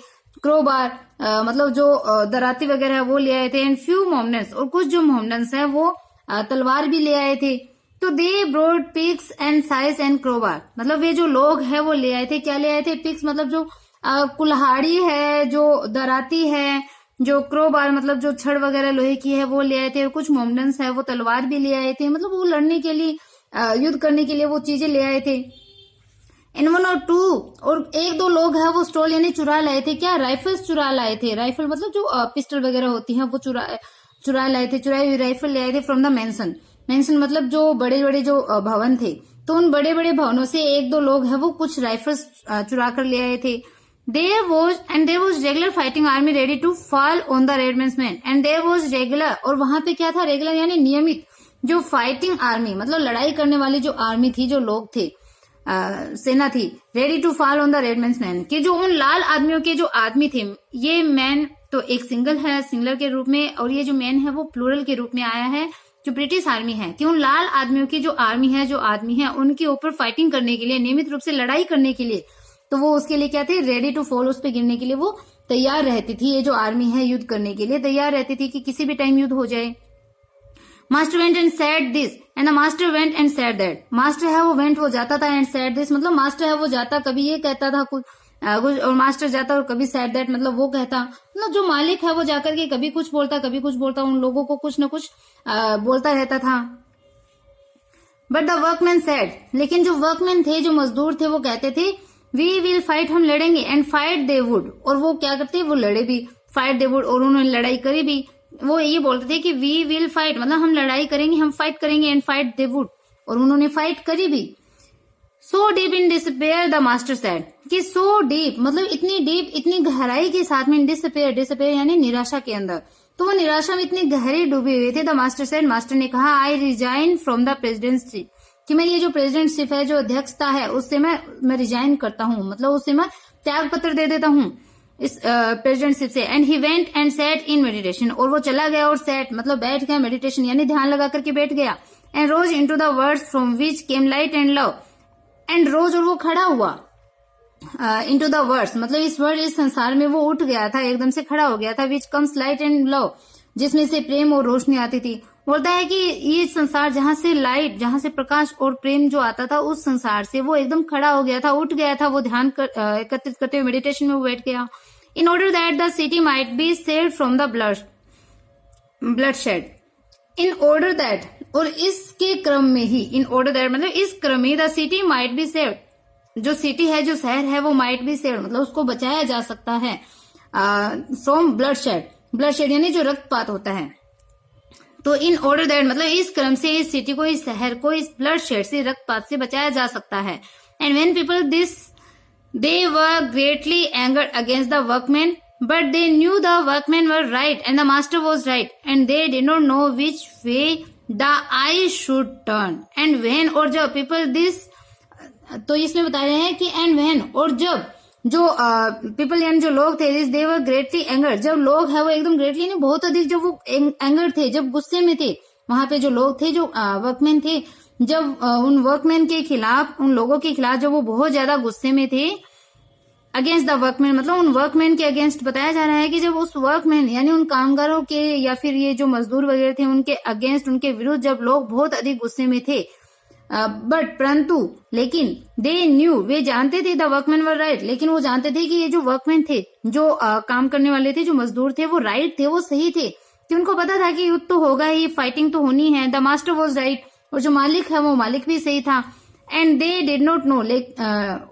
क्रोबार मतलब जो दराती वगैरह है वो ले आए थे, एंड फ्यू मोहम्मडन्स, और कुछ जो मोहम्मडन्स है वो तलवार भी ले आए थे। तो दे ब्रॉड पिक्स एंड साइज एंड क्रोबार मतलब वे जो लोग है वो ले आए थे, क्या ले आए थे, पिक्स मतलब जो कुल्हाड़ी है, जो दराती है, जो क्रोबार मतलब जो छड़ वगैरह लोहे की है वो ले आए थे, और कुछ मोहम्मडन्स है वो तलवार भी ले आए थे, मतलब वो लड़ने के लिए, युद्ध करने के लिए वो चीजें ले आए थे। एंड 1 or 2 और 1-2 लोग है वो स्टोल यानी चुरा लाए थे, क्या, राइफल्स चुरा लाए थे, राइफल मतलब जो पिस्टल वगैरह होती है वो चुरा लाए थे, चुराई हुई राइफल ले आए थे फ्रॉम द मेंशन मतलब जो बड़े बड़े जो भवन थे, तो उन बड़े बड़े भवनों से 1-2 लोग है वो कुछ राइफल्स चुरा कर ले आए थे। There was regular fighting army ready to fall on the red man's man, and there was regular, और वहां पे क्या था, रेगुलर यानी नियमित जो फाइटिंग आर्मी मतलब लड़ाई करने वाली जो आर्मी थी, जो लोग थे, सेना थी, ready to fall on the red man's man, कि जो उन लाल आदमियों के जो आदमी थे, ये मैन तो एक सिंगल है, सिंगुलर के रूप में, और ये जो मैन है वो प्लूरल के रूप में आया है, जो ब्रिटिश आर्मी है, कि उन लाल आदमियों की जो आर्मी है, जो आदमी है, उनके ऊपर फाइटिंग करने के लिए, नियमित रूप से लड़ाई करने के लिए, तो वो उसके लिए क्या थे, रेडी टू फॉल, उस पर गिरने के लिए वो तैयार रहती थी। ये जो आर्मी है युद्ध करने के लिए तैयार रहती थी कि किसी भी टाइम युद्ध हो जाए। Master went and said this and the master went and said that, master है वो वेंट वो जाता था, एंड सेड दिस मतलब मास्टर है वो जाता, कभी ये कहता था कुछ, और मास्टर जाता और कभी सेड दैट मतलब वो कहता, मतलब जो मालिक है वो जाकर के कभी कुछ बोलता कभी कुछ बोलता, उन लोगों को कुछ न कुछ बोलता रहता था। बट द वर्कमैन सेड, लेकिन जो वर्कमैन थे, जो मजदूर थे, वो कहते थे वी विल फाइट, हम लड़ेंगे, एंड फाइट दे वुड, और वो क्या करते, वो लड़े भी, फाइट दे वुड, और उन्होंने लड़ाई करी भी। वो ये बोलते थे कि वी विल फाइट मतलब हम लड़ाई करेंगे, हम फाइट करेंगे, एंड फाइट दे वुड, और उन्होंने फाइट करी भी। So deep in despair the master said, कि सो डीप मतलब इतनी डीप, इतनी गहराई के साथ में, डिसपेयर, डिसपेयर यानी निराशा के अंदर, तो वो निराशा में इतनी गहरे डूबे हुए थे। द मास्टर सेड, मास्टर ने कहा I resign from the presidency, कि मैं ये जो प्रेसिडेंटशिप है, जो अध्यक्षता है, उससे मैं रिजाइन करता हूँ, मतलब उससे मैं त्याग पत्र दे देता हूँ इस प्रेसिडेंटशिप से। And he went and set in meditation, और वो चला गया और सेट मतलब बैठ गया, मेडिटेशन यानी ध्यान लगा करके बैठ गया। And rose into the words from which came light and love, and rose, और वो खड़ा हुआ इनटू द वर्ड्स मतलब इस वर्ड, इस संसार में वो उठ गया था, एकदम से खड़ा हो गया था। Which comes light and love, जिसमें से प्रेम और रोशनी आती थी। बोलता है कि ये संसार, जहां से लाइट, जहां से प्रकाश और प्रेम जो आता था, उस संसार से वो एकदम खड़ा हो गया था, उठ गया था, वो ध्यान एकत्रित करते हुए मेडिटेशन में वो बैठ गया। In order that the city might be saved from the blood shed, in order that, और इसके क्रम में ही, इन ऑर्डर दैट मतलब इस क्रम में, the city might be saved, जो सिटी है, जो शहर है, वो माइट बी सेव्ड मतलब उसको बचाया जा सकता है from blood shed, blood shed यानी जो रक्तपात होता है। तो इन ऑर्डर दैट मतलब इस क्रम से इस सिटी को, इस शहर को, इस ब्लड शेड से, रक्तपात से बचाया जा सकता है। And when people this they were greatly angered against the workman, but they knew the workman were right and the master was right, and they did not know which way the eye should turn. And when, और जब, people this, तो इसमें बता रहे हैं कि and when, और जब, जो पीपल यानी जो लोग थे, दे वर ग्रेटली एंगर, जब लोग है वो एकदम ग्रेटली नहीं, बहुत अधिक जब वो एंगर थे, जब गुस्से में थे, वहां पे जो लोग थे, जो वर्कमैन थे, जब उन वर्कमैन के खिलाफ, उन लोगों के खिलाफ जब वो बहुत ज्यादा गुस्से में थे, अगेंस्ट द वर्कमैन मतलब उन वर्कमैन के अगेंस्ट, बताया जा रहा है कि जब उस वर्कमैन यानी उन कामगारों के, या फिर ये जो मजदूर वगैरह थे, उनके अगेंस्ट, उनके विरुद्ध जब लोग बहुत अधिक गुस्से में थे, बट परंतु, लेकिन दे न्यू, वे जानते थे, द वर्कमैन वर राइट, लेकिन वो जानते थे कि ये जो वर्कमैन थे, जो काम करने वाले थे, जो मजदूर थे, वो राइट थे, वो सही थे, कि उनको पता था कि युद्ध तो होगा ही, फाइटिंग तो होनी है। द मास्टर वॉज राइट, और जो मालिक है वो मालिक भी सही था। And they did not know,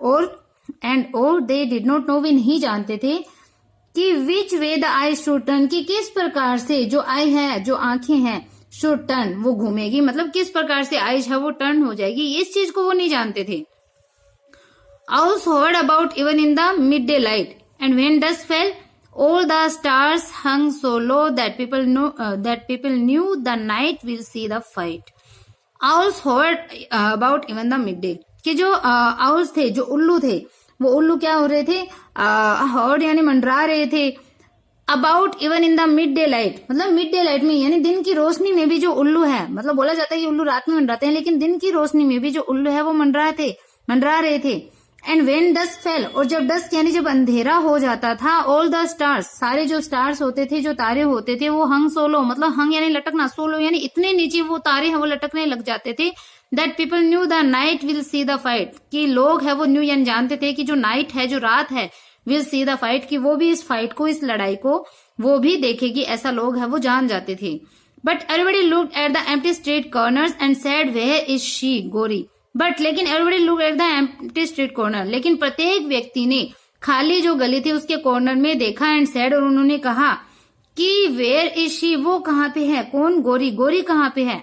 और दे डिड नॉट नो, वे नहीं जानते थे कि which way the eye should turn, कि किस प्रकार से जो आई है, जो आंखें हैं, शुड टर्न वो घूमेगी, मतलब किस प्रकार से आइज है वो टर्न हो जाएगी, इस चीज को वो नहीं जानते थे। Owls heard about even in the mid day light, and when dust fail all the stars hung so low that people knew the night will see the fight. Owls hovered about even the midday, कि जो owls थे, जो उल्लू थे, वो उल्लू क्या हो रहे थे, hovered यानी मंडरा रहे थे, about even in the mid day light मतलब मिड डे लाइट में, यानी दिन की रोशनी में भी जो उल्लू है, मतलब बोला जाता है कि उल्लू रात में मंडराते हैं, लेकिन दिन की रोशनी में भी जो उल्लू है वो मंडरा रहे थे। एंड व्हेन डस्क फेल, और जब डस्क यानी जब अंधेरा हो जाता था, ऑल द स्टार्स, सारे जो स्टार्स होते थे, जो तारे होते थे, वो हंग सोलो मतलब हंग यानी लटकना, सोलो यानी इतने नीचे वो तारे हैं वो लटकने लग जाते थे। That people new the night will see the fight, कि लोग है वो न्यू यानी जानते थे कि जो नाइट है, जो रात है, विल सी द फाइट, कि वो भी इस फाइट को, इस लड़ाई को वो भी देखेगी, ऐसा लोग है वो जान जाते थे। But everybody looked at the empty street corners and said where is she glory, but लेकिन everybody looked at the empty street corner, लेकिन प्रत्येक व्यक्ति ने खाली जो गली थी उसके कॉर्नर में देखा, एंड सेड, और उन्होंने कहा कि वेयर इज शी, वो कहाँ पे है, कौन, गोरी, गोरी कहाँ पे है।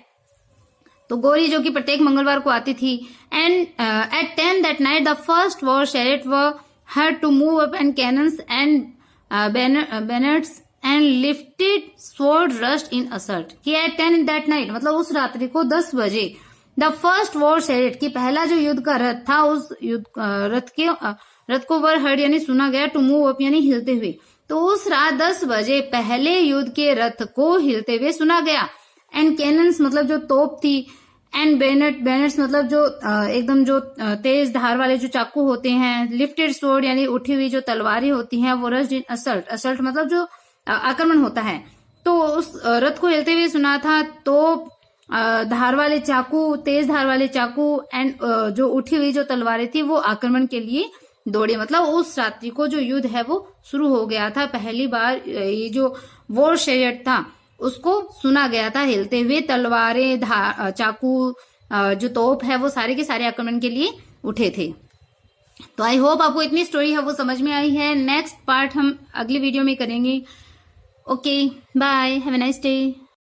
तो गोरी जो कि प्रत्येक मंगलवार को आती थी। And at 10 that night the first war chariot were heard to move up and cannons and banners and lifted sword rushed in assault, कि एट 10 दैट नाइट मतलब उस रात्रि को 10 बजे द फर्स्ट वॉर चैरिट, की पहला जो युद्ध का रथ था, उस युद्ध रथ को वर हर्ड यानी सुना गया, टू मूव अप यानी हिलते हुए, तो उस रात 10 बजे पहले युद्ध के रथ को हिलते हुए सुना गया। एंड कैनन्स मतलब जो तोप थी, एंड बैनर्स मतलब जो एकदम जो तेज धार वाले जो चाकू होते हैं, लिफ्टेड स्वॉर्ड यानी उठी हुई जो तलवारें होती हैं, वो रश्ड इन असल्ट, असल्ट मतलब जो आक्रमण होता है, तो उस रथ को हिलते हुए सुना था। तो धार वाले चाकू, तेज धार वाले चाकू, एंड जो उठी हुई जो तलवारें थी वो आक्रमण के लिए दौड़े, मतलब उस रात्रि को जो युद्ध है वो शुरू हो गया था। पहली बार ये जो वॉर चैरियट था उसको सुना गया था हिलते हुए। तलवारें, चाकू, जो तोप है वो सारे के सारे आक्रमण के लिए उठे थे। तो आई होप आपको इतनी स्टोरी है वो समझ में आई है। नेक्स्ट पार्ट हम अगली वीडियो में करेंगे। Okay, bye, have a nice day.